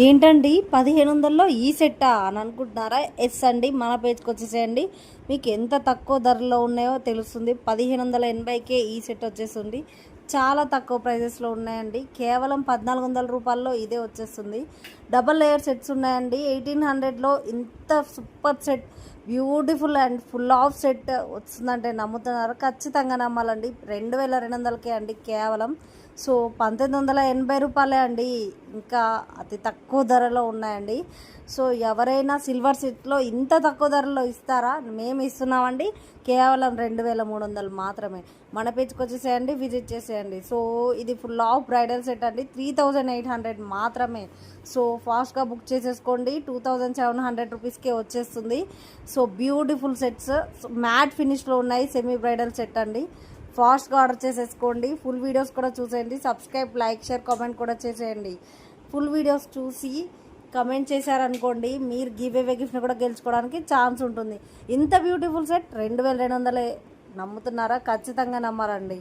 ఏంటండి 1500లో ఈ సెట్టా అని అనుకుంటున్నారా? ఎస్ అండి, మన పేజ్కి వచ్చేసేయండి. మీకు ఎంత తక్కువ ధరలో ఉన్నాయో తెలుస్తుంది. 1580కే ఈ సెట్ వచ్చేస్తుంది. చాలా తక్కువ ప్రైజెస్లో ఉన్నాయండి. కేవలం 1400 రూపాయల్లో ఇదే వచ్చేస్తుంది. డబల్ లేయర్ సెట్స్ ఉన్నాయండి. 1800లో ఇంత super set, beautiful and full of set వస్తుందంటే నమ్ముతున్నారు? ఖచ్చితంగా నమ్మాలండి. 2200కే అండి కేవలం. సో 1980 రూపాయలే అండి. ఇంకా అతి తక్కువ ధరలో ఉన్నాయండి. సో ఎవరైనా సిల్వర్ సెట్లో ఇంత తక్కువ ధరలో ఇస్తారా? మేము ఇస్తున్నామండి. కేవలం 2300 మాత్రమే. మన పేజ్కి వచ్చేసేయండి, విజిట్ చేసేయండి. సో ఇది ఫుల్ ఆఫ్ బ్రైడల్ సెట్ అండి. 3800 మాత్రమే. సో ఫాస్ట్గా బుక్ చేసేసుకోండి. 2700 రూపీస్కే వచ్చేస్తుంది. సో బ్యూటిఫుల్ సెట్స్ మ్యాట్ ఫినిష్లో ఉన్నాయి. సెమీ బ్రైడల్ సెట్ అండి. ఫాస్ట్గా ఆర్డర్ చేసేసుకోండి. ఫుల్ వీడియోస్ కూడా చూసేయండి. సబ్స్క్రైబ్, లైక్, షేర్, కామెంట్ కూడా చేసేయండి. ఫుల్ వీడియోస్ చూసి కమెంట్ చేశారనుకోండి, మీరు గివ్ అవే గిఫ్ట్ని కూడా గెలుచుకోవడానికి ఛాన్స్ ఉంటుంది. ఇంత బ్యూటిఫుల్ సెట్ 2200 నమ్ముతున్నారా? ఖచ్చితంగా నమ్మారండి.